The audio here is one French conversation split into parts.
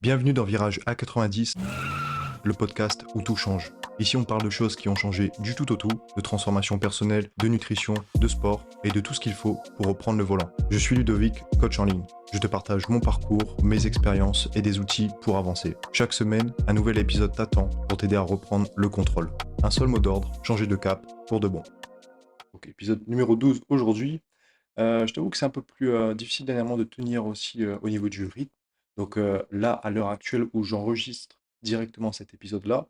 Bienvenue dans Virage A90, le podcast où tout change. Ici, on parle de choses qui ont changé du tout au tout, de transformation personnelle, de nutrition, de sport et de tout ce qu'il faut pour reprendre le volant. Je suis Ludovic, coach en ligne. Je te partage mon parcours, mes expériences et des outils pour avancer. Chaque semaine, un nouvel épisode t'attend pour t'aider à reprendre le contrôle. Un seul mot d'ordre, changer de cap pour de bon. Donc, épisode numéro 12 aujourd'hui. Je t'avoue que c'est un peu plus difficile dernièrement de tenir aussi au niveau du rythme. Donc là, à l'heure actuelle où j'enregistre directement cet épisode-là,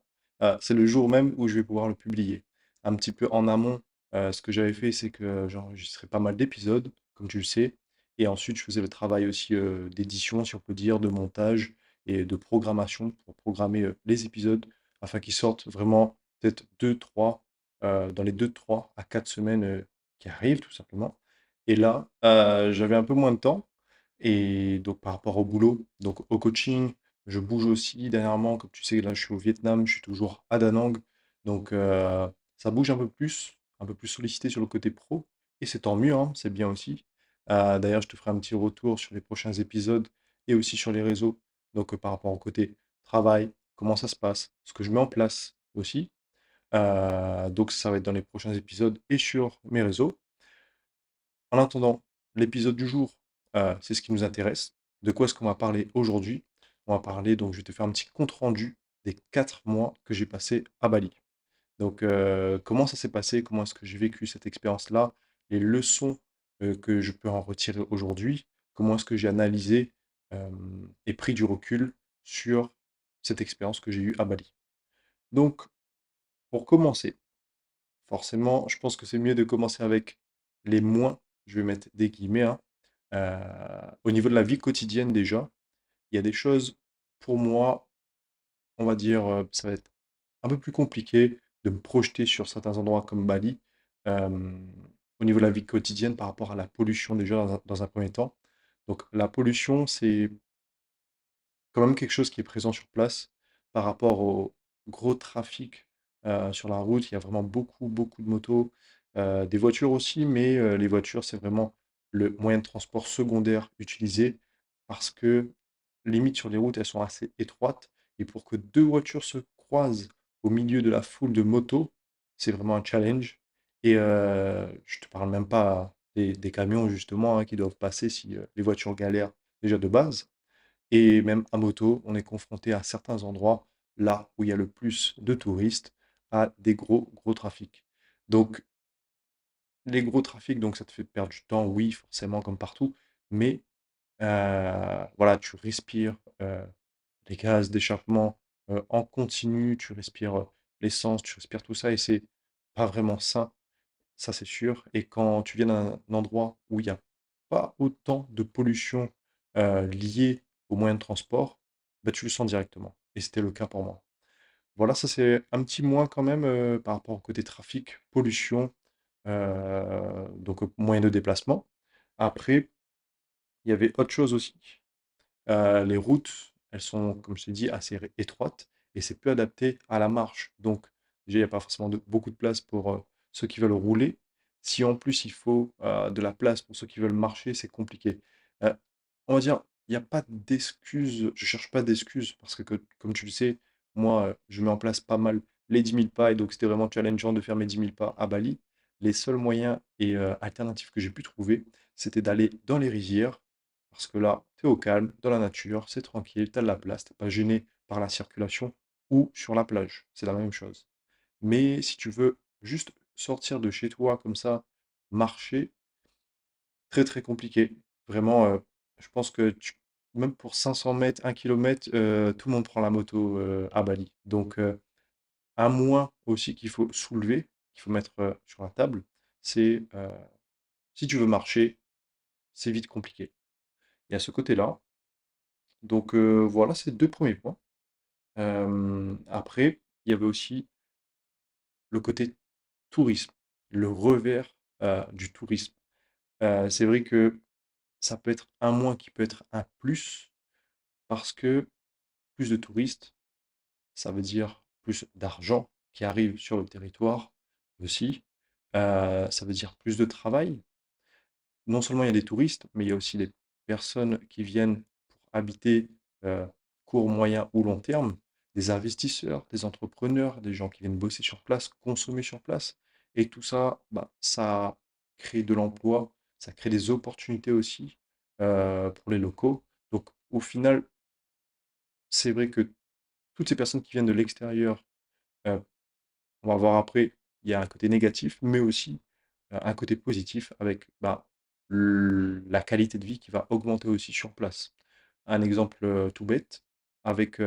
c'est le jour même où je vais pouvoir le publier. Un petit peu en amont, ce que j'avais fait, c'est que j'enregistrais pas mal d'épisodes, comme tu le sais, et ensuite je faisais le travail aussi d'édition, si on peut dire, de montage et de programmation pour programmer les épisodes afin qu'ils sortent vraiment peut-être 2-3 dans les 2-3 à 4 semaines qui arrivent, tout simplement. Et là, j'avais un peu moins de temps et donc par rapport au boulot, donc au coaching, je bouge aussi dernièrement. Comme tu sais, là, je suis au Vietnam, je suis toujours à Da Nang, donc ça bouge un peu plus sollicité sur le côté pro et c'est tant mieux, hein, c'est bien aussi. D'ailleurs, je te ferai un petit retour sur les prochains épisodes et aussi sur les réseaux, donc par rapport au côté travail, comment ça se passe, ce que je mets en place aussi. Donc ça va être dans les prochains épisodes et sur mes réseaux. En attendant, l'épisode du jour, c'est ce qui nous intéresse. De quoi est-ce qu'on va parler aujourd'hui? On va parler, donc je vais te faire un petit compte rendu des 4 mois que j'ai passé à Bali. Donc, comment ça s'est passé? Comment est-ce que j'ai vécu cette expérience-là? Les leçons que je peux en retirer aujourd'hui? Comment est-ce que j'ai analysé et pris du recul sur cette expérience que j'ai eue à Bali? Donc, pour commencer, forcément, je pense que c'est mieux de commencer avec les moins, je vais mettre des guillemets, hein. Au niveau de la vie quotidienne déjà, il y a des choses, pour moi, on va dire, ça va être un peu plus compliqué de me projeter sur certains endroits comme Bali, au niveau de la vie quotidienne par rapport à la pollution déjà dans un premier temps. Donc la pollution, c'est quand même quelque chose qui est présent sur place par rapport au gros trafic sur la route. Il y a vraiment beaucoup, beaucoup de motos, des voitures aussi, mais les voitures, c'est vraiment le moyen de transport secondaire utilisé parce que limite sur les routes, elles sont assez étroites et pour que deux voitures se croisent au milieu de la foule de motos, c'est vraiment un challenge. Et je te parle même pas des camions justement hein, qui doivent passer si les voitures galèrent déjà de base. Et même à moto, on est confronté à certains endroits, là où il y a le plus de touristes, à des gros, gros trafics. Donc, les gros trafics, donc ça te fait perdre du temps, oui, forcément, comme partout, mais voilà, tu respires les gaz d'échappement en continu, tu respires l'essence, tu respires tout ça, et c'est pas vraiment sain, ça c'est sûr. Et quand tu viens d'un endroit où il n'y a pas autant de pollution liée aux moyens de transport, bah, tu le sens directement. Et c'était le cas pour moi. Voilà, ça c'est un petit moins quand même par rapport au côté trafic, pollution, donc moyen de déplacement. Après, il y avait autre chose aussi. Les routes, elles sont, comme je t'ai dit, assez étroites et c'est peu adapté à la marche. Donc, déjà, il n'y a pas forcément beaucoup de place pour ceux qui veulent rouler. Si en plus il faut de la place pour ceux qui veulent marcher, c'est compliqué. Euh, on va dire, il n'y a pas d'excuses, je cherche pas d'excuses parce comme tu le sais, moi, je mets en place pas mal les 10 000 pas et donc c'était vraiment challengeant de faire mes 10 000 pas à Bali. Les seuls moyens et alternatifs que j'ai pu trouver, c'était d'aller dans les rizières parce que là, tu es au calme, dans la nature, c'est tranquille, tu as de la place, tu pas gêné par la circulation ou sur la plage, c'est la même chose. Mais si tu veux juste sortir de chez toi comme ça, marcher, très très compliqué. Vraiment, je pense que même pour 500 mètres, 1 kilomètre, tout le monde prend la moto à Bali. Donc, un moins aussi qu'il faut soulever, qu'il faut mettre sur la table, c'est si tu veux marcher, c'est vite compliqué. Et à ce côté-là, donc voilà, c'est 2 premiers points. Après, il y avait aussi le côté tourisme, le revers, du tourisme. C'est vrai que ça peut être un moins qui peut être un plus, parce que plus de touristes, ça veut dire plus d'argent qui arrive sur le territoire aussi. Ça veut dire plus de travail. Non seulement il y a des touristes, mais il y a aussi des personnes qui viennent pour habiter, heu, court, moyen ou long terme, des investisseurs, des entrepreneurs, des gens qui viennent bosser sur place, consommer sur place. Et tout ça, bah, ça crée de l'emploi, ça crée des opportunités aussi pour les locaux. Donc au final, c'est vrai que toutes ces personnes qui viennent de l'extérieur, euh, on va voir après, il y a un côté négatif, mais aussi un côté positif avec bah, la qualité de vie qui va augmenter aussi sur place. Un exemple tout bête, avec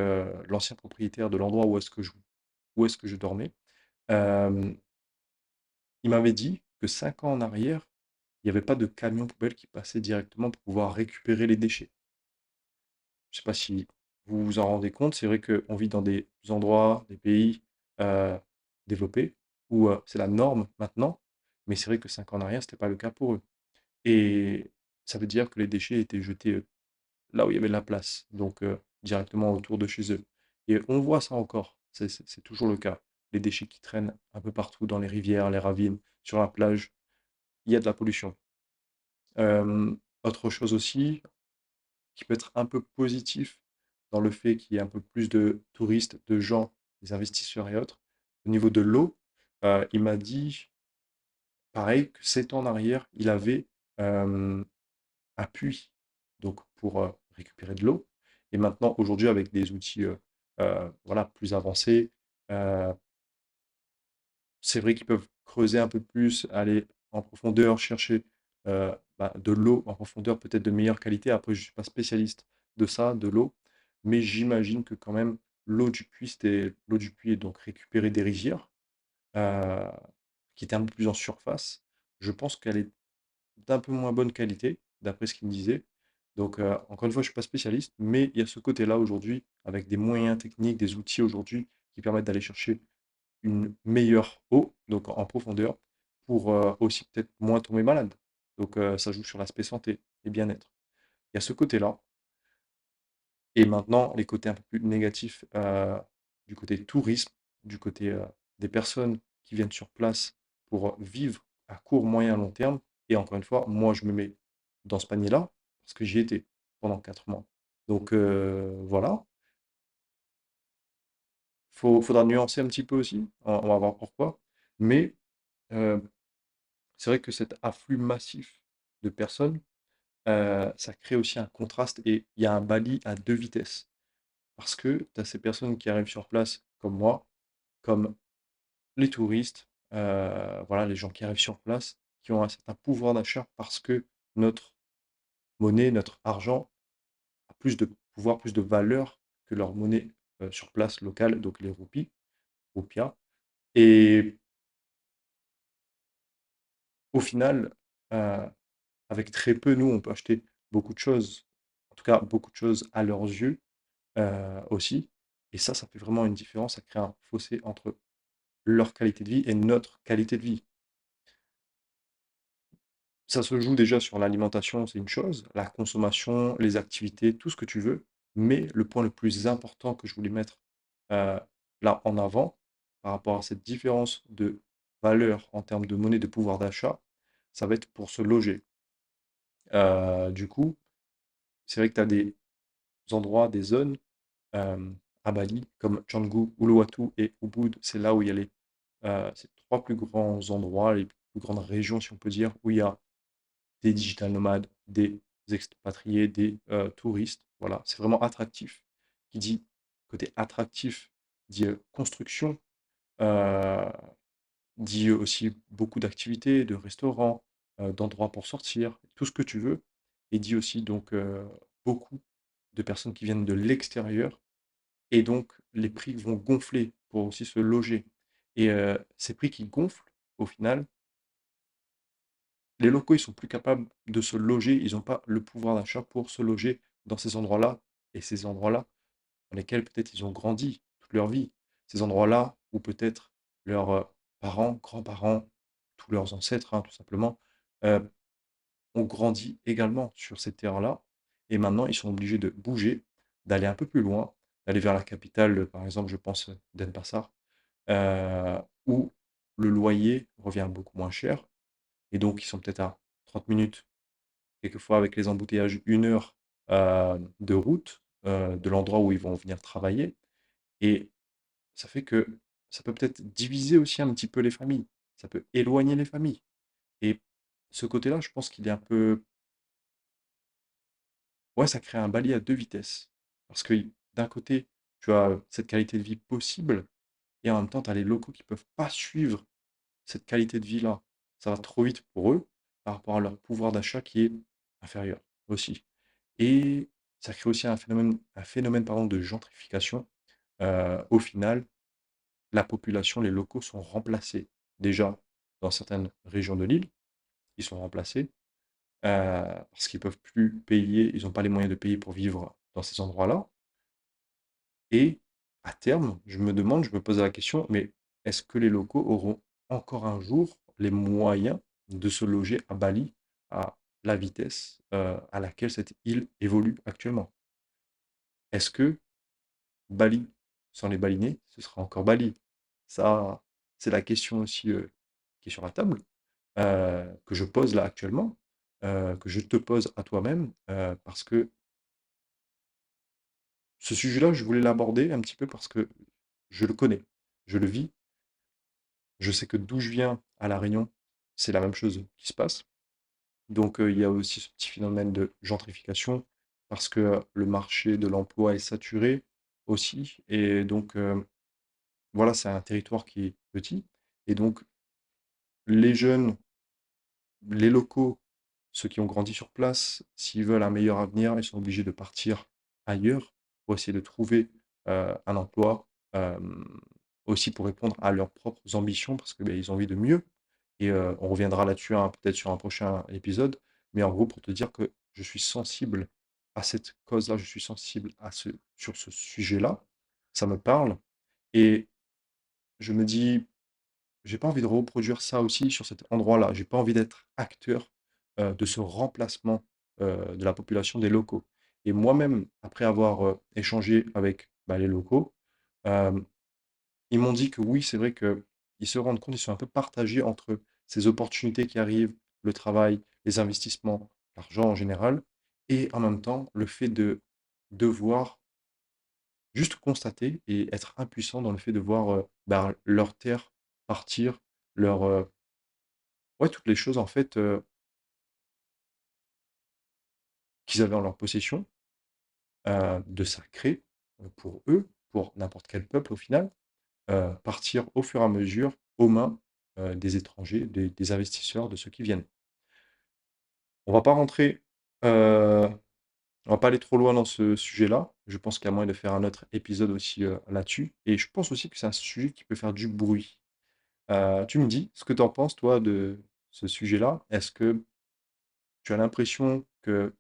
l'ancien propriétaire de l'endroit où est-ce que je dormais, euh, il m'avait dit que 5 ans en arrière, il n'y avait pas de camion poubelle qui passait directement pour pouvoir récupérer les déchets. Je ne sais pas si vous vous en rendez compte, c'est vrai qu'on vit dans des endroits, des pays euh, développés où c'est la norme maintenant, mais c'est vrai que 5 ans en arrière, ce n'était pas le cas pour eux. Et ça veut dire que les déchets étaient jetés là où il y avait de la place, donc directement autour de chez eux. Et on voit ça encore, c'est toujours le cas. Les déchets qui traînent un peu partout dans les rivières, les ravines, sur la plage, il y a de la pollution. Euh, Autre chose aussi, qui peut être un peu positif dans le fait qu'il y ait un peu plus de touristes, de gens, des investisseurs et autres. Au niveau de l'eau, il m'a dit, pareil, que 7 ans en arrière, il avait euh, un puits donc pour récupérer de l'eau. Et maintenant, aujourd'hui, avec des outils voilà, plus avancés, euh, c'est vrai qu'ils peuvent creuser un peu plus, aller en profondeur, chercher bah, de l'eau en profondeur, peut-être de meilleure qualité. Après, je ne suis pas spécialiste de ça, de l'eau, mais j'imagine que quand même, l'eau du puits, c'était l'eau du puits est donc récupérée des rivières, euh, qui était un peu plus en surface. Je pense qu'elle est d'un peu moins bonne qualité, d'après ce qu'il me disait. Donc, encore une fois, je ne suis pas spécialiste, mais il y a ce côté-là aujourd'hui, avec des moyens techniques, des outils aujourd'hui qui permettent d'aller chercher une meilleure eau, donc en profondeur, pour aussi peut-être moins tomber malade. Donc ça joue sur l'aspect santé et bien-être. Il y a ce côté-là. Et maintenant, les côtés un peu plus négatifs du côté tourisme, du côté des personnes qui viennent sur place pour vivre à court, moyen, long terme. Et encore une fois, moi, je me mets dans ce panier-là parce que j'y étais pendant 4 mois. Donc voilà, faudra nuancer un petit peu aussi, on va voir pourquoi. Mais euh, c'est vrai que cet afflux massif de personnes, ça crée aussi un contraste et il y a un Bali à 2 vitesses. Parce que tu as ces personnes qui arrivent sur place, comme moi, comme les touristes, voilà, les gens qui arrivent sur place, qui ont un certain pouvoir d'achat parce que notre monnaie, notre argent a plus de pouvoir, plus de valeur que leur monnaie sur place locale, donc les roupies, roupias. Et au final, euh, avec très peu, nous, on peut acheter beaucoup de choses, en tout cas beaucoup de choses à leurs yeux aussi. Et ça fait vraiment une différence, ça crée un fossé entre leur qualité de vie et notre qualité de vie. Ça se joue déjà sur l'alimentation, c'est une chose, la consommation, les activités, tout ce que tu veux. Mais le point le plus important que je voulais mettre euh, là en avant, par rapport à cette différence de valeur en termes de monnaie de pouvoir d'achat, ça va être pour se loger. Du coup, c'est vrai que tu as des endroits, des zones à Bali, comme Canggu, Uluwatu et Ubud, c'est là où il y a ces 3 plus grands endroits, les plus grandes régions, si on peut dire, où il y a des digital nomades, des expatriés, des touristes. Voilà, c'est vraiment attractif. Qui dit côté attractif, dit construction, euh, dit aussi beaucoup d'activités, de restaurants, d'endroits pour sortir, tout ce que tu veux. Et dit aussi donc beaucoup de personnes qui viennent de l'extérieur et donc, les prix vont gonfler pour aussi se loger. Et ces prix qui gonflent, au final, les locaux, ils sont plus capables de se loger. Ils n'ont pas le pouvoir d'achat pour se loger dans ces endroits-là. Et ces endroits-là, dans lesquels peut-être ils ont grandi toute leur vie. Ces endroits-là où peut-être leurs parents, grands-parents, tous leurs ancêtres, hein, tout simplement, euh, ont grandi également sur ces terres-là. Et maintenant, ils sont obligés de bouger, d'aller un peu plus loin, d'aller vers la capitale, par exemple, je pense, Denpasar, où le loyer revient beaucoup moins cher. Et donc, ils sont peut-être à 30 minutes, quelquefois avec les embouteillages, 1 heure de route de l'endroit où ils vont venir travailler et ça fait que ça peut peut-être diviser aussi un petit peu les familles. Ça peut éloigner les familles et ce côté-là, je pense qu'il est un peu ouais, ça crée un balai à 2 vitesses. Parce que d'un côté, tu as cette qualité de vie possible et en même temps, tu as les locaux qui peuvent pas suivre cette qualité de vie-là. Ça va trop vite pour eux par rapport à leur pouvoir d'achat qui est inférieur aussi. Et ça crée aussi un phénomène pardon, de gentrification. Au final, la population, les locaux sont remplacés. Déjà, dans certaines régions de l'île, ils sont remplacés parce qu'ils peuvent plus payer, ils n'ont pas les moyens de payer pour vivre dans ces endroits-là. Et à terme, je me pose la question, mais est-ce que les locaux auront encore un jour les moyens de se loger à Bali à la vitesse à laquelle cette île évolue actuellement? Est-ce que Bali, sans les balinés, ce sera encore Bali? Ça, c'est la question aussi qui est sur la table, que je pose là actuellement, que je te pose à toi-même, parce que ce sujet-là, je voulais l'aborder un petit peu parce que je le connais, je le vis. Je sais que d'où je viens à La Réunion, c'est la même chose qui se passe. Donc, il y a aussi ce petit phénomène de gentrification parce que le marché de l'emploi est saturé aussi. Et donc, voilà, c'est un territoire qui est petit. Et donc, les jeunes, les locaux, ceux qui ont grandi sur place, s'ils veulent un meilleur avenir, ils sont obligés de partir ailleurs pour essayer de trouver un emploi, aussi pour répondre à leurs propres ambitions parce que, beh, ils ont envie de mieux. Et on reviendra là-dessus, hein, peut-être sur un prochain épisode. Mais en gros, pour te dire que je suis sensible à cette cause-là, je suis sensible sur ce sujet-là. Ça me parle. Et je me dis, j'ai pas envie de reproduire ça aussi sur cet endroit-là. J'ai pas envie d'être acteur de ce remplacement de la population des locaux. Et moi-même, après avoir échangé avec bah, les locaux, euh, ils m'ont dit que oui, c'est vrai qu'ils se rendent compte, ils sont un peu partagés entre ces opportunités qui arrivent, le travail, les investissements, l'argent en général, et en même temps le fait de devoir juste constater et être impuissant dans le fait de voir bah, leur terre partir, leur, ouais, toutes les choses en fait qu'ils avaient en leur possession, de sacré pour eux, pour n'importe quel peuple au final, partir au fur et à mesure aux mains des étrangers, des investisseurs, de ceux qui viennent. On va pas rentrer, euh, on va pas aller trop loin dans ce sujet-là. Je pense qu'il y a moyen de faire un autre épisode aussi là-dessus. Et je pense aussi que c'est un sujet qui peut faire du bruit. Tu me dis ce que tu en penses, toi, de ce sujet-là. Est-ce que tu as l'impression que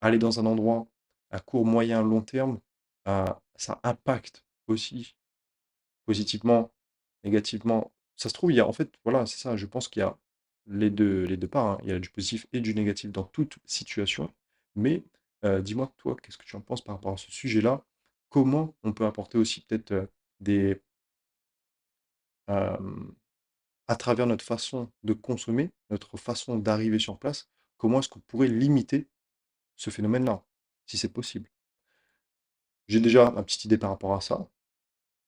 aller dans un endroit à court, moyen, long terme, ça impacte aussi positivement, négativement. Ça se trouve, il y a en fait, voilà, c'est ça, je pense qu'il y a les deux parts, hein. Il y a du positif et du négatif dans toute situation. Mais dis-moi, toi, qu'est-ce que tu en penses par rapport à ce sujet-là? Comment on peut apporter aussi peut-être des, euh, à travers notre façon de consommer, notre façon d'arriver sur place, comment est-ce qu'on pourrait limiter ce phénomène-là, si c'est possible? J'ai déjà ma petite idée par rapport à ça.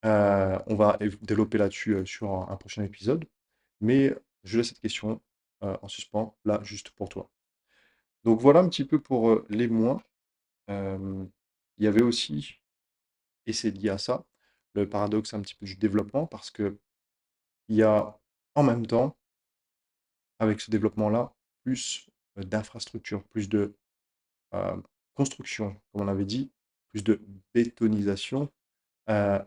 On va développer là-dessus sur un prochain épisode. Mais je laisse cette question en suspens, là, juste pour toi. Donc voilà un petit peu pour les mois. Euh, il y avait aussi, et c'est lié à ça, le paradoxe un petit peu du développement, parce que il y a en même temps, avec ce développement-là, plus d'infrastructures, plus de euh, construction, comme on avait dit, plus de bétonisation. euh,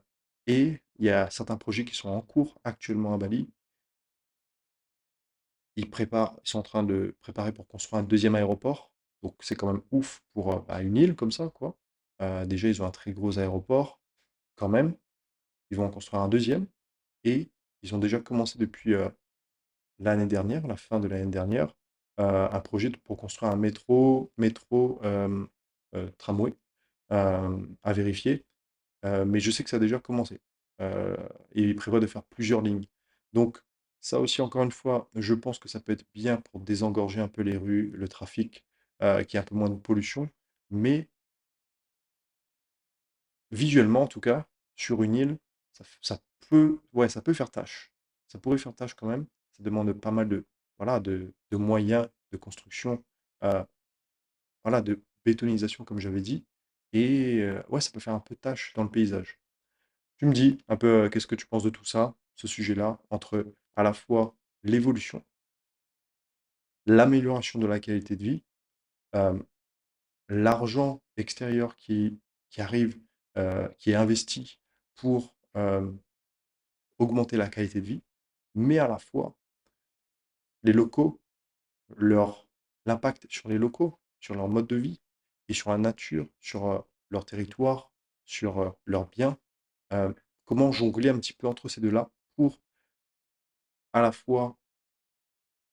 et il y a certains projets qui sont en cours actuellement à Bali. Ils sont en train de préparer pour construire un deuxième aéroport. Donc c'est quand même ouf pour bah, une île comme ça, quoi. Déjà, ils ont un très gros aéroport, quand même. Ils vont en construire un deuxième. Et ils ont déjà commencé depuis l'année dernière, la fin de l'année dernière, un projet pour construire un métro tramway à vérifier. Mais je sais que ça a déjà commencé. Euh, et il prévoit de faire plusieurs lignes. Donc, ça aussi, encore une fois, je pense que ça peut être bien pour désengorger un peu les rues, le trafic, qu'il y ait un peu moins de pollution. Mais visuellement en tout cas, sur une île, ça peut, ouais, ça peut faire tâche. Ça pourrait faire tâche quand même. Ça demande pas mal de, voilà, de moyens de construction, euh, voilà, de bétonisation comme j'avais dit. Et ouais, ça peut faire un peu tâche dans le paysage. Tu me dis un peu qu'est-ce que tu penses de tout ça, ce sujet-là, entre à la fois l'évolution, l'amélioration de la qualité de vie, euh, l'argent extérieur qui arrive, qui est investi pour augmenter la qualité de vie, mais à la fois les locaux, leur, l'impact sur les locaux, sur leur mode de vie et sur la nature, sur leur territoire, sur leurs biens. euh, Comment jongler un petit peu entre ces deux-là pour à la fois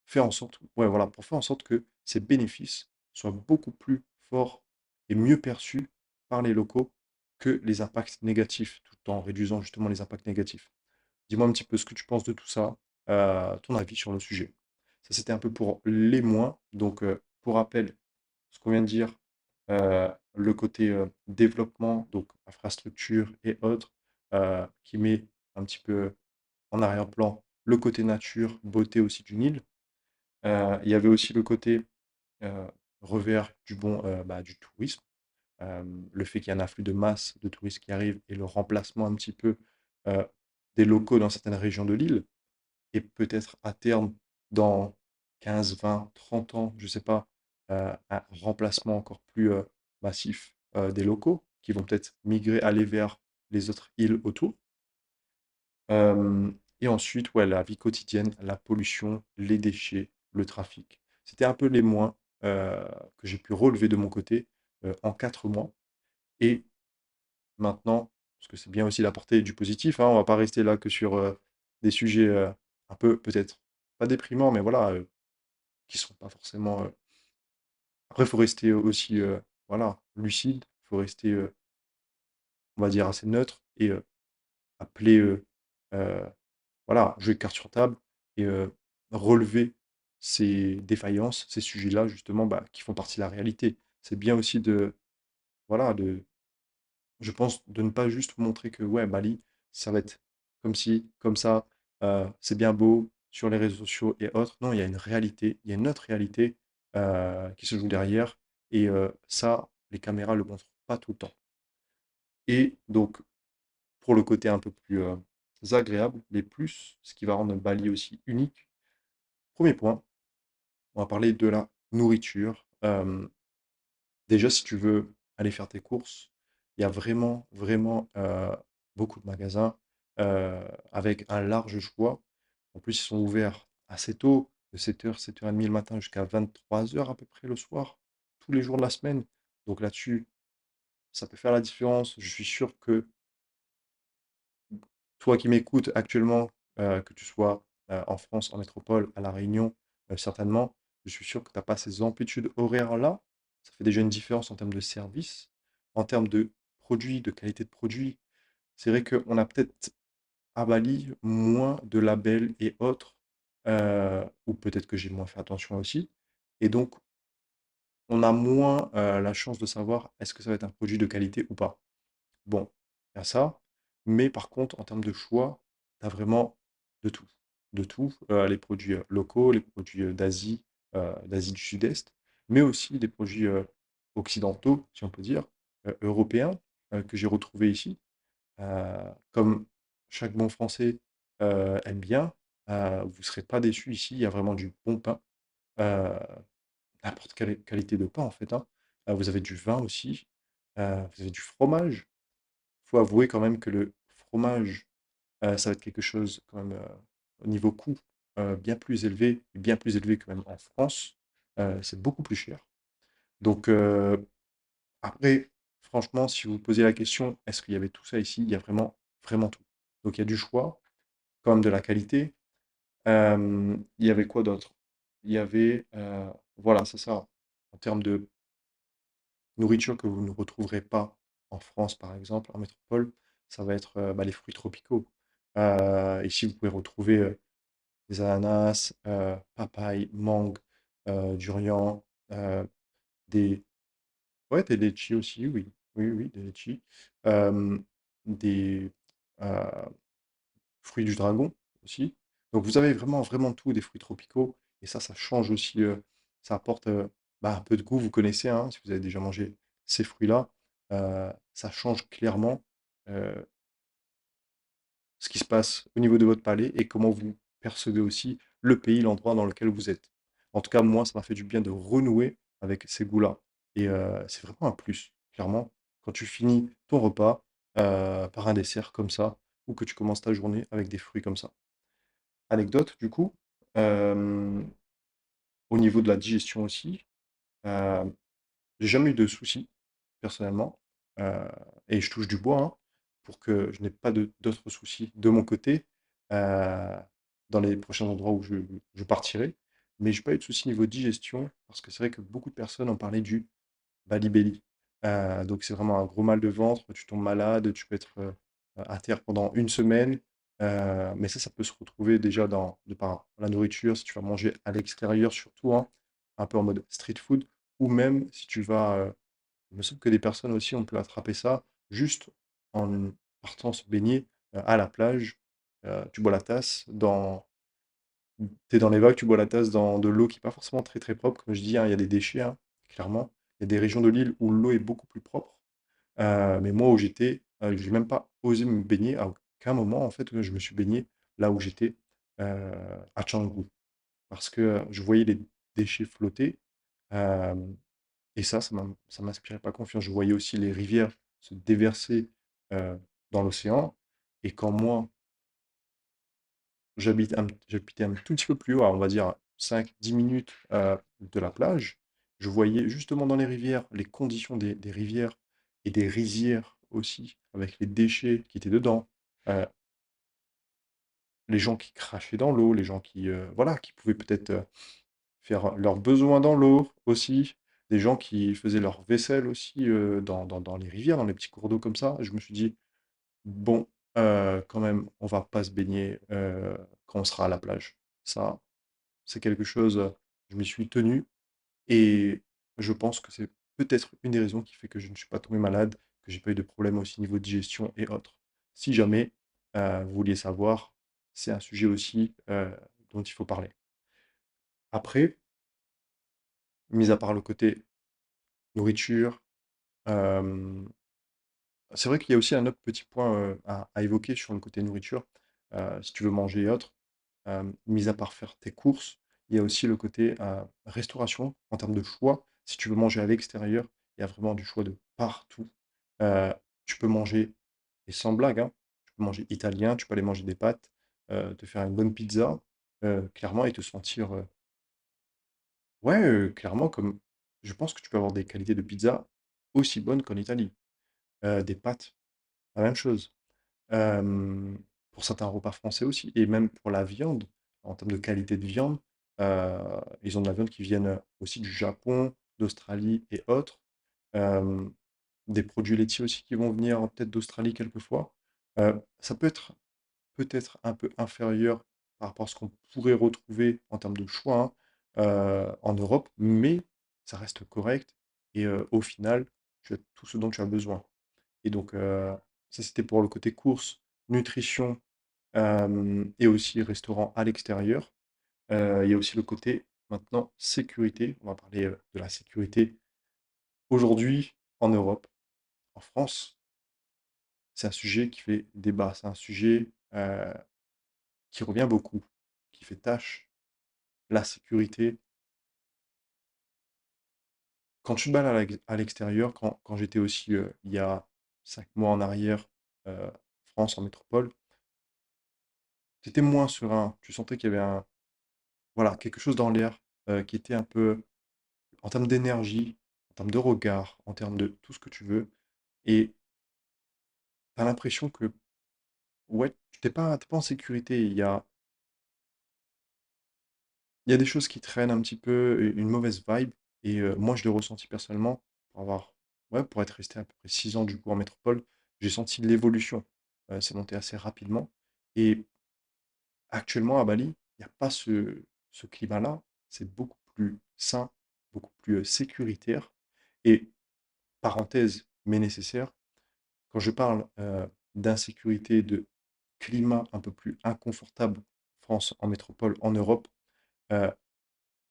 faire en sorte, ouais, voilà, pour faire en sorte que ces bénéfices soient beaucoup plus forts et mieux perçus par les locaux que les impacts négatifs, tout en réduisant justement les impacts négatifs. Dis-moi un petit peu ce que tu penses de tout ça, ton avis sur le sujet. Ça, c'était un peu pour les moins. Donc, pour rappel, ce qu'on vient de dire, le côté développement, donc infrastructure et autres, qui met un petit peu en arrière-plan le côté nature, beauté aussi d'une île. Il y avait aussi le côté euh, revers du bon du tourisme, le fait qu'il y ait un afflux de masse de touristes qui arrivent et le remplacement un petit peu euh, des locaux dans certaines régions de l'île, et peut-être à terme, dans 15, 20, 30 ans, je ne sais pas, un remplacement encore plus massif des locaux qui vont peut-être migrer, aller vers les autres îles autour. Euh, et ensuite, ouais, la vie quotidienne, la pollution, les déchets, le trafic. C'était un peu les moins que j'ai pu relever de mon côté en 4 mois. Et maintenant, parce que c'est bien aussi d'apporter du positif, hein, on va pas rester là que sur des sujets un peu peut-être pas déprimants, mais voilà, qui sont pas forcément. Après, il faut rester aussi voilà, lucide, il faut rester, on va dire, assez neutre et appeler voilà, jouer carte sur table et relever ces défaillances, ces sujets-là, justement, bah, qui font partie de la réalité. C'est bien aussi de, voilà, je pense, de ne pas juste montrer que, ouais, Bali, ça va être comme ci, comme ça, c'est bien beau sur les réseaux sociaux et autres. Non, il y a une réalité, il y a une autre réalité qui se joue derrière et ça, les caméras ne le montrent pas tout le temps. Et donc, pour le côté un peu plus agréable, les plus, ce qui va rendre Bali aussi unique. Premier point, on va parler de la nourriture. Déjà, si tu veux aller faire tes courses, il y a vraiment, vraiment beaucoup de magasins avec un large choix. En plus, ils sont ouverts assez tôt, de 7h, 7h30 le matin jusqu'à 23h à peu près le soir, tous les jours de la semaine. Donc là-dessus, ça peut faire la différence. Je suis sûr que toi qui m'écoutes actuellement, que tu sois en France, en métropole, à La Réunion, certainement, je suis sûr que tu n'as pas ces amplitudes horaires-là. Ça fait déjà une différence en termes de service, en termes de produits, de qualité de produits. C'est vrai qu'on a peut-être à Bali moins de labels et autres, ou peut-être que j'ai moins fait attention aussi. Et donc, on a moins la chance de savoir est-ce que ça va être un produit de qualité ou pas. Bon, il y a ça. Mais par contre, en termes de choix, tu as vraiment de tout. De tout. Les produits locaux, les produits d'Asie du Sud-Est, mais aussi des produits occidentaux, si on peut dire, européens, que j'ai retrouvés ici. Comme chaque bon Français aime bien, vous ne serez pas déçus ici. Il y a vraiment du bon pain. euh, N'importe quelle qualité de pain, en fait, hein. Vous avez du vin aussi. Vous avez du fromage. Faut avouer quand même que le fromage, ça va être quelque chose quand même, au niveau coût, bien plus élevé, bien plus élevé que même en France. C'est beaucoup plus cher. Donc, après, franchement, si vous posez la question, est-ce qu'il y avait tout ça ici? Il y a vraiment, vraiment tout. Donc, il y a du choix, quand même de la qualité. Il y avait quoi d'autre? Il y avait, voilà, c'est ça. En termes de nourriture que vous ne retrouverez pas en France, par exemple, en métropole, ça va être les fruits tropicaux. Ici, vous pouvez retrouver des ananas, papaye, mangue, durian, euh, des... Ouais, des litchis aussi, oui. Oui, oui, des litchis. Hem, des, heu, fruits du dragon aussi. Donc vous avez vraiment, vraiment tout, des fruits tropicaux et ça change aussi, ça apporte, bah, un peu de goût. Vous connaissez, hein, si vous avez déjà mangé ces fruits-là, ça change clairement, heu, ce qui se passe au niveau de votre palais et comment vous percevez aussi le pays, l'endroit dans lequel vous êtes. En tout cas, moi, ça m'a fait du bien de renouer avec ces goûts-là et c'est vraiment un plus, clairement, quand tu finis ton repas, par un dessert comme ça ou que tu commences ta journée avec des fruits comme ça. Anecdote, du coup, hem, au niveau de la digestion aussi, heu, j'ai jamais eu de soucis, personnellement, heu et je touche du bois, hein, pour que je n'ai pas d'autres soucis de mon côté, heu, dans les prochains endroits où je partirai. Mais j'ai pas eu de soucis niveau digestion, parce que c'est vrai que beaucoup de personnes ont parlé du Bali-Belly. Donc c'est vraiment un gros mal de ventre, tu tombes malade, tu peux être, à terre pendant une semaine, mais ça peut se retrouver déjà de par la nourriture, si tu vas manger à l'extérieur surtout, hein, un peu en mode street food ou même si tu vas, il me semble que des personnes aussi, on peut attraper ça juste en partant se baigner, à la plage. Tu bois la tasse dans tu es dans les vagues, tu bois la tasse dans de l'eau qui est pas forcément très, très propre. Comme je dis, hein, il y a des déchets, hein, clairement. Il y a des régions de l'île où l'eau est beaucoup plus propre. Mais moi où j'étais, j'ai même pas osé me baigner. À aucun moment, en fait, je me suis baigné là où j'étais, heu, à Canggu. Parce que, je voyais les déchets flotter, hem et ça m'inspirait pas confiance. Je voyais aussi les rivières se déverser, heu, dans l'océan et quand moi, j'habitais un tout petit peu plus haut, on va dire 5-10 minutes, de la plage. Je voyais justement dans les rivières, les conditions des rivières et des rizières aussi, avec les déchets qui étaient dedans, heu, les gens qui crachaient dans l'eau, les gens qui, voilà, qui pouvaient peut-être, faire leurs besoins dans l'eau aussi, des gens qui faisaient leur vaisselle aussi, dans les rivières, dans les petits cours d'eau comme ça. Je me suis dit: «Bon, quand même, on va pas se baigner, quand on sera à la plage». Ça, c'est quelque chose, je m'y suis tenu et je pense que c'est peut-être une des raisons qui fait que je ne suis pas tombé malade, que j'ai pas eu de problème aussi niveau digestion et autres. Si jamais, vous vouliez savoir, c'est un sujet aussi, dont il faut parler. Après, mis à part le côté nourriture, hem, c'est vrai qu'il y a aussi un autre petit point, à évoquer sur le côté nourriture, si tu veux manger et autres. Mis à part faire tes courses, il y a aussi le côté, restauration en termes de choix. Si tu veux manger à l'extérieur, il y a vraiment du choix de partout. Heu, Tu peux manger et sans blague, hein, tu peux manger italien, tu peux aller manger des pâtes, te faire une bonne pizza, clairement et te sentir, ouais, clairement comme je pense que tu peux avoir des qualités de pizza aussi bonnes qu'en Italie. Des pâtes, la même chose. Pour certains repas français aussi et même pour la viande, en termes de qualité de viande, ils ont de la viande qui viennent, aussi du Japon, d'Australie et autres. Hem, des produits laitiers aussi qui vont venir peut-être d'Australie quelquefois. Ça peut être peut-être un peu inférieur par rapport à ce qu'on pourrait retrouver en termes de choix, hein, en Europe, mais ça reste correct et au final, tu as tout ce dont tu as besoin. Et donc, ça, c'était pour le côté courses, nutrition, et aussi restaurant à l'extérieur. Il y a aussi le côté, maintenant, sécurité. On va parler, de la sécurité. Aujourd'hui, en Europe, en France, c'est un sujet qui fait débat. C'est un sujet, qui revient beaucoup, qui fait tâche. La sécurité. Quand tu te balades à l'extérieur, quand j'étais aussi, il y a 5 mois en arrière, France, en métropole, tu étais moins serein. Tu sentais qu'il y avait un voilà, quelque chose dans l'air, qui était un peu en termes d'énergie, en termes de regard, en termes de tout ce que tu veux et tu as l'impression que, ouais, tu es pas en sécurité. Il y a des choses qui traînent un petit peu, une mauvaise vibe et moi, je l'ai ressenti personnellement pour avoir ouais, pour être resté à peu près 6 ans, du coup, en métropole. J'ai senti l'évolution. C'est monté assez rapidement et actuellement, à Bali, il y a pas ce climat-là. C'est beaucoup plus sain, beaucoup plus, sécuritaire et parenthèse mais nécessaire. Quand je parle d'insécurité, de climat un peu plus inconfortable, France, en métropole, en Europe, euh,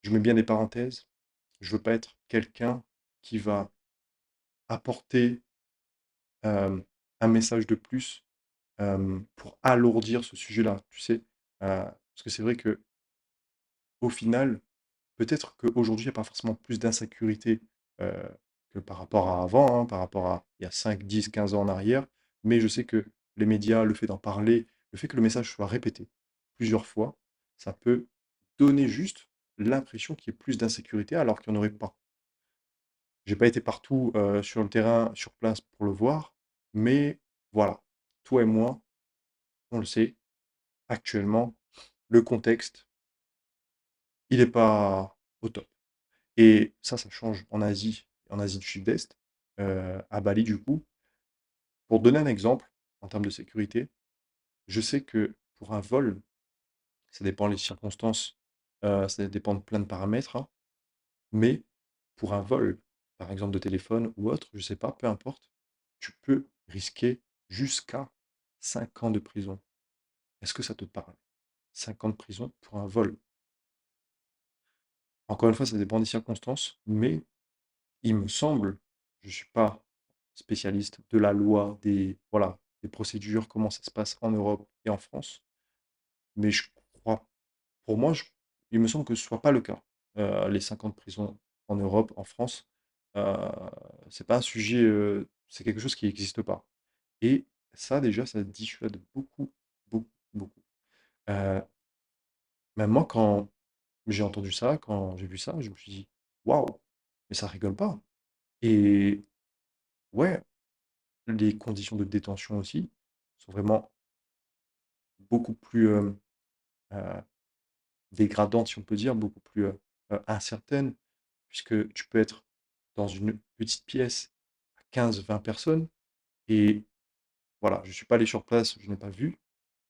je mets bien des parenthèses. Je veux pas être quelqu'un qui va apporter un message de plus pour alourdir ce sujet-là, tu sais. Parce que c'est vrai que au final, peut-être qu'aujourd'hui, il n'y a pas forcément plus d'insécurité euh, que par rapport à avant, hein, par rapport à il y a 5, 10, 15 ans en arrière, mais je sais que les médias, le fait d'en parler, le fait que le message soit répété plusieurs fois, ça peut donner juste l'impression qu'il y ait plus d'insécurité alors qu'il n'y en aurait pas. J'ai pas été partout sur le terrain, sur place pour le voir, mais voilà, toi et moi, on le sait, actuellement, le contexte, il n'est pas au top. Et ça change en Asie du Sud-Est, à Bali du coup. Pour donner un exemple, en termes de sécurité, je sais que pour un vol, ça dépend des circonstances, ça dépend de plein de paramètres, hein, mais pour un vol, par exemple de téléphone ou autre, je sais pas, peu importe, tu peux risquer jusqu'à 5 ans de prison. Est-ce que ça te parle? 5 ans de prison pour un vol. Encore une fois, ça dépend des circonstances, mais il me semble, je ne suis pas spécialiste de la loi, voilà, des procédures, comment ça se passe en Europe et en France, mais je crois, pour moi, il me semble que ce ne soit pas le cas. Les 5 ans de prison en Europe, en France, euh, c'est pas un sujet, c'est quelque chose qui n'existe pas. Et ça, déjà, ça dissuade beaucoup, beaucoup, beaucoup. Euh, Même moi, quand j'ai entendu ça, quand j'ai vu ça, je me suis dit, waouh, mais ça rigole pas. Et ouais, les conditions de détention aussi sont vraiment beaucoup plus euh, dégradantes, si on peut dire, beaucoup plus incertaines, puisque tu peux être dans une petite pièce à 15, 20 personnes, et voilà, je ne suis pas allé sur place, je n'ai pas vu,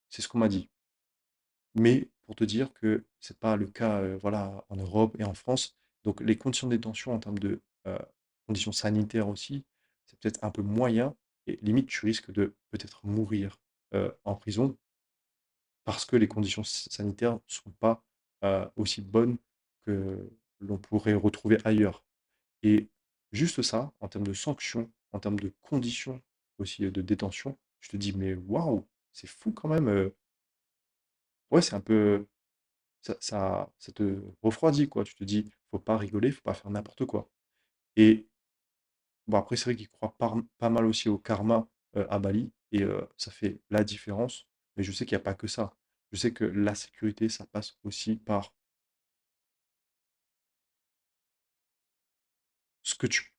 c'est ce qu'on m'a dit. Mais pour te dire que c'est pas le cas voilà, en Europe et en France, donc les conditions de détention en termes de conditions sanitaires aussi, c'est peut-être un peu moyen, et limite tu risques de peut-être mourir en prison parce que les conditions sanitaires ne sont pas aussi bonnes que l'on pourrait retrouver ailleurs. Et juste ça, en termes de sanctions, en termes de conditions aussi de détention, je te dis, mais waouh, c'est fou quand même. Ouais, c'est un peu. Ça te refroidit, quoi. Tu te dis, faut pas rigoler, faut pas faire n'importe quoi. Et bon, après, c'est vrai qu'ils croient pas mal aussi au karma à Bali, et ça fait la différence. Mais je sais qu'il n'y a pas que ça. Je sais que la sécurité, ça passe aussi par ce que tu,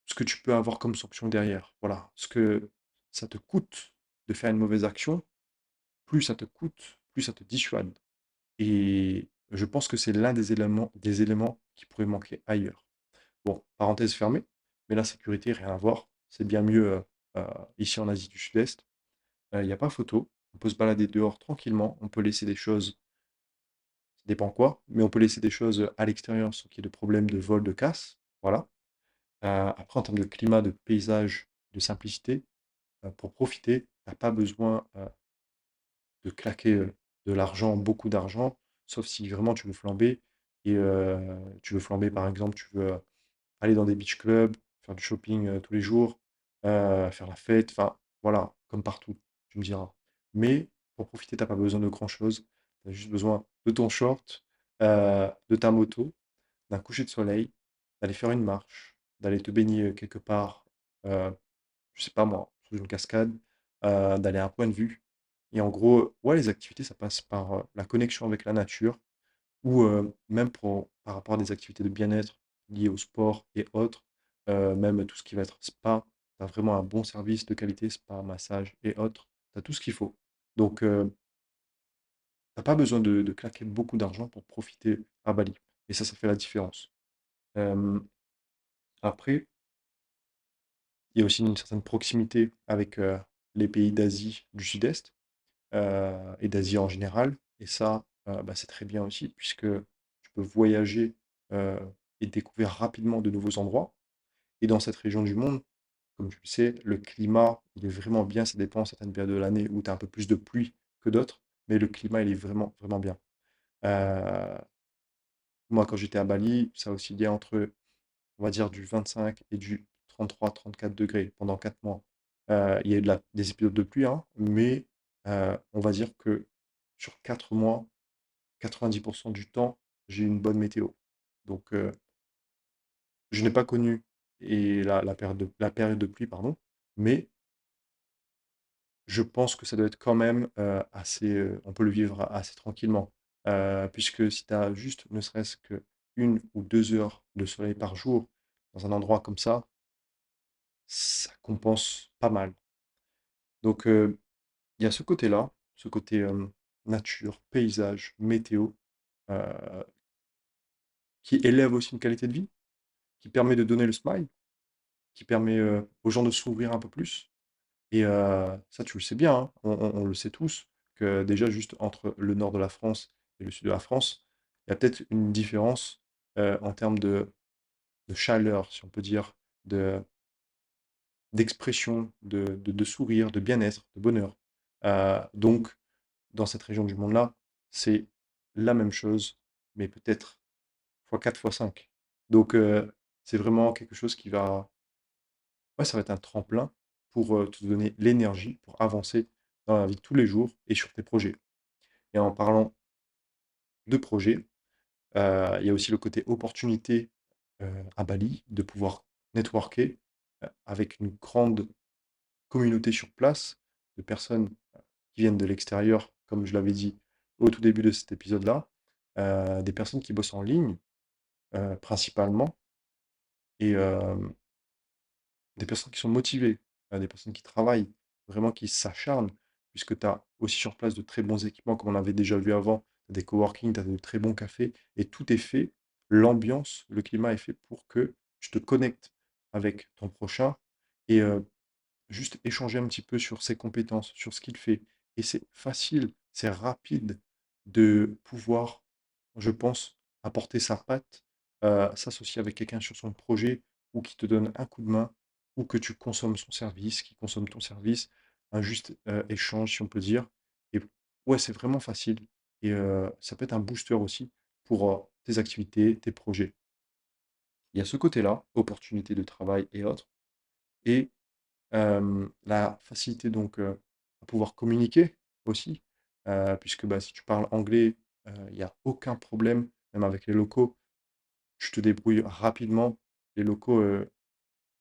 ce que tu peux avoir comme sanction derrière. Voilà. Ce que ça te coûte de faire une mauvaise action, plus ça te coûte, plus ça te dissuade. Et je pense que c'est l'un des éléments qui pourrait manquer ailleurs. Bon, parenthèse fermée, mais la sécurité, rien à voir. C'est bien mieux ici en Asie du Sud-Est. Il n'y a pas photo. On peut se balader dehors tranquillement. On peut laisser des choses, ça dépend quoi, mais on peut laisser des choses à l'extérieur sans qu'il y ait de problème de vol, de casse. Voilà. Après, en termes de climat, de paysage, de simplicité, pour profiter, tu n'as pas besoin de claquer de l'argent, beaucoup d'argent, sauf si vraiment tu veux flamber. Et tu veux flamber, par exemple, tu veux aller dans des beach clubs, faire du shopping tous les jours, faire la fête, enfin voilà, comme partout, tu me diras. Mais pour profiter, t'as pas besoin de grand-chose. Tu as juste besoin de ton short, de ta moto, d'un coucher de soleil, d'aller faire une marche, d'aller te baigner quelque part, euh, je sais pas moi, sous une cascade, d'aller à un point de vue. Et en gros, ouais, les activités, ça passe par la connexion avec la nature, ou même par rapport à des activités de bien-être liées au sport et autres, même tout ce qui va être spa, tu as vraiment un bon service de qualité, spa, massage et autres, tu as tout ce qu'il faut. Donc, tu pas besoin de claquer beaucoup d'argent pour profiter à Bali. Et ça fait la différence. Euh, Après, il y a aussi une certaine proximité avec les pays d'Asie du Sud-Est et d'Asie en général. Et ça, bah, c'est très bien aussi, puisque tu peux voyager euh, et découvrir rapidement de nouveaux endroits. Et dans cette région du monde, comme tu le sais, le climat, il est vraiment bien. Ça dépend certaines périodes de l'année où tu as un peu plus de pluie que d'autres, mais le climat, il est vraiment, vraiment bien. Euh, Moi, quand j'étais à Bali, ça oscillait entre, on va dire, du 25 et du 33-34 degrés pendant 4 mois. Il y a eu des épisodes de pluie, hein, mais on va dire que sur 4 mois, 90% du temps, j'ai eu une bonne météo. Donc, je n'ai pas connu la période de pluie, pardon, mais je pense que ça doit être quand même assez, on peut le vivre assez tranquillement. Puisque si tu as juste, ne serait-ce que 1 ou 2 heures de soleil par jour dans un endroit comme ça compense pas mal. Donc, il y a ce côté-là, ce côté nature, paysage, météo, euh, qui élève aussi une qualité de vie, qui permet de donner le smile, qui permet aux gens de s'ouvrir un peu plus. Et ça, tu le sais bien, hein, on le sait tous, que déjà juste entre le nord de la France et le sud de la France, il y a peut-être une différence en termes de chaleur, si on peut dire, de, d'expression, de sourire, de bien-être, de bonheur. Donc, dans cette région du monde-là, c'est la même chose, mais peut-être fois 4 fois 5. Donc, c'est vraiment quelque chose qui va, ouais, ça va être un tremplin pour te donner l'énergie pour avancer dans la vie de tous les jours et sur tes projets. Et en parlant de projets, il y a aussi le côté opportunité à Bali de pouvoir networker avec une grande communauté sur place de personnes qui viennent de l'extérieur, comme je l'avais dit au tout début de cet épisode-là, des personnes qui bossent en ligne principalement et des personnes qui sont motivées, des personnes qui travaillent, vraiment qui s'acharnent, puisque tu as aussi sur place de très bons équipements, comme on avait déjà vu avant, tu as des coworking, tu as de très bons cafés, et tout est fait, l'ambiance, le climat est fait pour que tu te connectes avec ton prochain et juste échanger un petit peu sur ses compétences, sur ce qu'il fait. Et c'est facile, c'est rapide de pouvoir, je pense, apporter sa patte, s'associer avec quelqu'un sur son projet ou qui te donne un coup de main ou que tu consommes son service, qui consomme ton service, un juste échange, si on peut dire. Et ouais, c'est vraiment facile. Et ça peut être un booster aussi pour tes activités, tes projets. Il y a ce côté-là, opportunité de travail et autres. Et la facilité donc, à pouvoir communiquer aussi, puisque, bah, si tu parles anglais, il y a aucun problème, même avec les locaux, tu te débrouilles rapidement. Les locaux,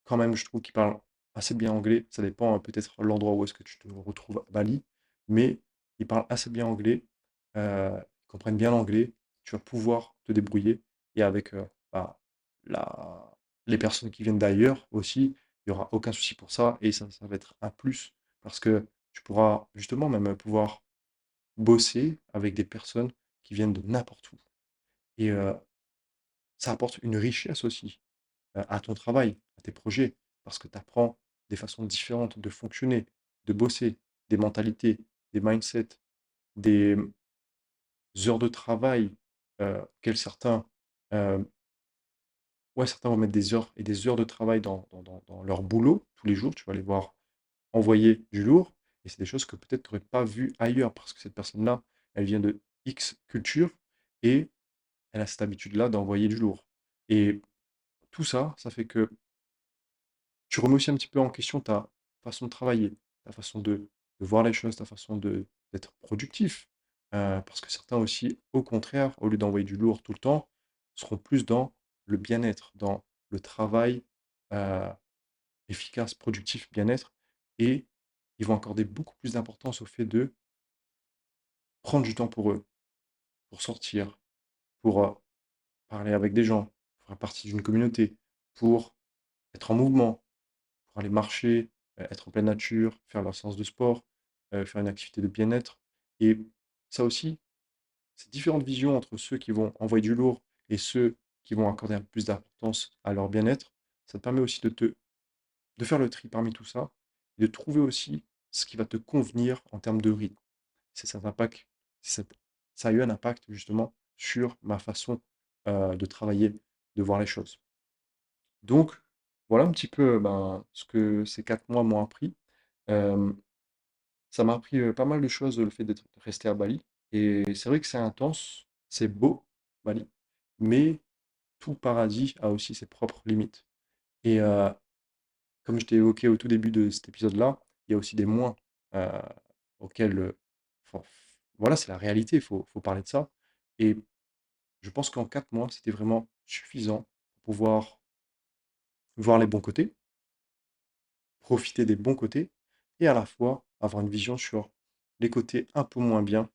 quand même, je trouve qu'ils parlent assez bien anglais. Ça dépend, peut-être l'endroit où est-ce que tu te retrouves à Bali, mais ils parlent assez bien anglais, ils comprennent bien l'anglais. Tu vas pouvoir te débrouiller et avec, bah, la les personnes qui viennent d'ailleurs aussi, il y aura aucun souci pour ça et ça va être un plus parce que tu pourras justement même, pouvoir bosser avec des personnes qui viennent de n'importe où et ça apporte une richesse aussi à ton travail, à tes projets, parce que tu apprends des façons différentes de fonctionner, de bosser, des mentalités, des mindsets, des heures de travail, auxquelles heu, ouais, certains vont mettre des heures et des heures de travail dans leur boulot tous les jours. Tu vas les voir envoyer du lourd et c'est des choses que peut-être tu n'aurais pas vues ailleurs parce que cette personne-là, elle vient de X culture et elle a cette habitude-là d'envoyer du lourd et tout ça, ça fait que tu remets aussi un petit peu en question ta façon de travailler, ta façon de voir les choses, ta façon d'être productif. Parce que certains aussi, au contraire, au lieu d'envoyer du lourd tout le temps, seront plus dans le bien-être, dans le travail euh, efficace, productif, bien-être. Et ils vont accorder beaucoup plus d'importance au fait de prendre du temps pour eux, pour sortir, pour parler avec des gens, pour faire partie d'une communauté, pour être en mouvement, pour aller marcher, être en pleine nature, faire leur séance de sport, faire une activité de bien-être. Et ça aussi, ces différentes visions entre ceux qui vont envoyer du lourd et ceux qui vont accorder un peu plus d'importance à leur bien-être, ça te permet aussi de faire le tri parmi tout ça et de trouver aussi ce qui va te convenir en termes de rythme. C'est cet impact, ça a eu un impact justement sur ma façon de travailler, de voir les choses. Donc, Voilà un petit peu ben, ce que ces 4 mois m'ont appris. Euh, Ça m'a appris pas mal de choses, le fait d'être resté à Bali. Et c'est vrai que c'est intense, c'est beau, Bali. Mais tout paradis a aussi ses propres limites. Et comme je t'ai évoqué au tout début de cet épisode-là, il y a aussi des moins euh, auxquels... faut- voilà, c'est la réalité, il faut parler de ça. Et je pense qu'en 4 mois, c'était vraiment suffisant pour pouvoir voir les bons côtés, profiter des bons côtés, et à la fois avoir une vision sur les côtés un peu moins bien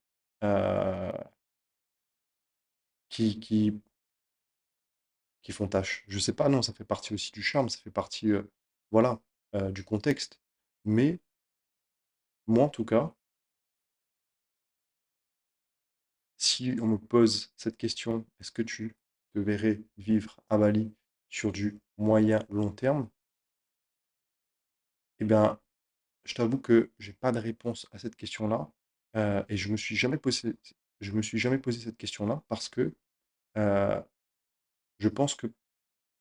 euh, qui qui font tâche. Je sais pas, non, ça fait partie aussi du charme, ça fait partie, voilà, du contexte. Mais moi, en tout cas, si on me pose cette question, est-ce que tu te verrais vivre à Bali sur du moyen long terme? Eh bien, je t'avoue que j'ai pas de réponse à cette question-là, et je me suis jamais posé cette question-là parce que euh, je pense que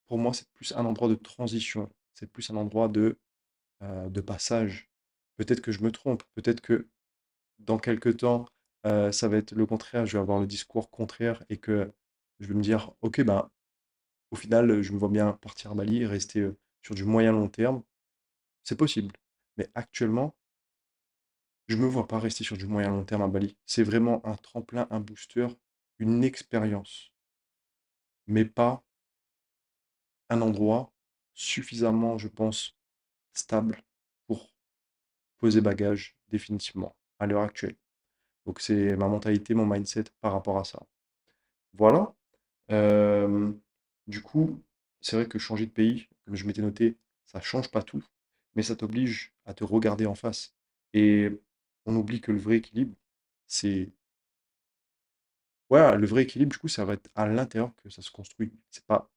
pour moi, c'est plus un endroit de transition, c'est plus un endroit de passage. Peut-être que je me trompe, peut-être que dans quelques temps, ça va être le contraire, je vais avoir le discours contraire et que je vais me dire, ok, ben, au final, je me vois bien partir à Bali et rester sur du moyen long terme. C'est possible. Mais actuellement, je ne me vois pas rester sur du moyen long terme à Bali. C'est vraiment un tremplin, un booster, une expérience, mais pas un endroit suffisamment, je pense, stable pour poser bagage définitivement à l'heure actuelle. Donc c'est ma mentalité, mon mindset par rapport à ça. Voilà. Euh, du coup, c'est vrai que changer de pays, comme je m'étais noté, ça change pas tout, mais ça t'oblige à te regarder en face. Et on oublie que le vrai équilibre, c'est... Ouais, le vrai équilibre, du coup, ça va être à l'intérieur que ça se construit. C'est pas...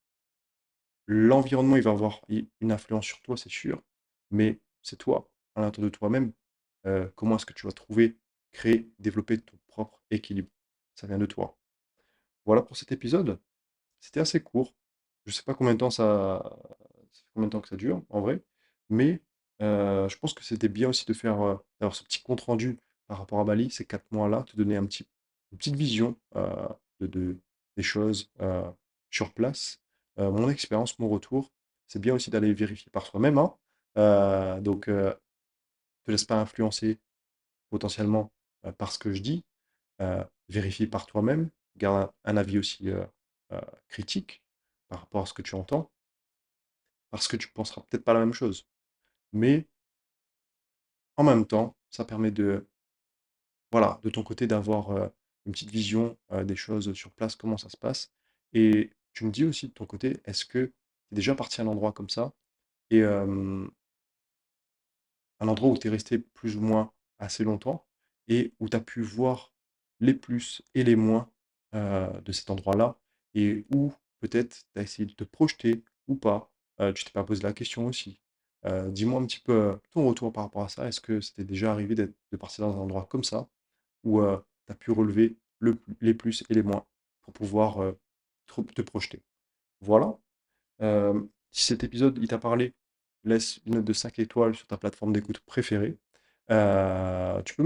L'environnement, il va avoir une influence sur toi, c'est sûr, mais c'est toi, à l'intérieur de toi-même. Comment est-ce que tu vas trouver, créer, développer ton propre équilibre? Ça vient de toi. Voilà pour cet épisode. C'était assez court. Je sais pas combien de temps ça fait combien de temps que ça dure, en vrai. Mais je pense que c'était bien aussi de faire d'avoir ce petit compte rendu par rapport à Bali, ces 4 mois-là, te donner une petite vision des choses sur place. Mon expérience, mon retour. C'est bien aussi d'aller vérifier par soi-même, hein. Donc, te laisse pas influencer potentiellement par ce que je dis. Vérifie par toi-même, garde un avis aussi euh, critique par rapport à ce que tu entends, parce que tu penseras peut-être pas la même chose. Mais en même temps, ça permet de, voilà, de ton côté d'avoir une petite vision des choses sur place, comment ça se passe. Et tu me dis aussi de ton côté, est-ce que tu es déjà parti à un endroit comme ça et un endroit où tu es resté plus ou moins assez longtemps et où tu as pu voir les plus et les moins de cet endroit-là et où peut-être tu as essayé de te projeter ou pas. Tu t'es pas posé la question aussi. Dis-moi un petit peu ton retour par rapport à ça. Est-ce que c'était déjà arrivé de partir dans un endroit comme ça où tu as pu relever les plus et les moins pour pouvoir te projeter? Voilà. Si cet épisode il t'a parlé, laisse une note de 5 étoiles sur ta plateforme d'écoute préférée. Tu peux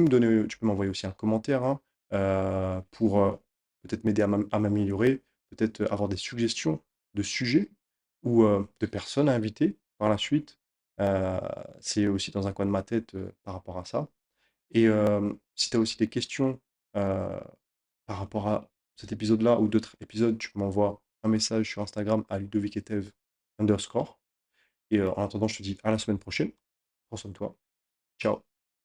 m'envoyer aussi un commentaire hein, pour peut-être m'aider à m'améliorer, peut-être avoir des suggestions de sujets ou de personnes à inviter par la suite. Euh, c'est aussi dans un coin de ma tête par rapport à ça. Et si tu as aussi des questions euh, par rapport à cet épisode-là ou d'autres épisodes, tu m'envoies un message sur Instagram à ludovicetev underscore. Et en attendant, je te dis à la semaine prochaine. Prends soin de toi. Ciao.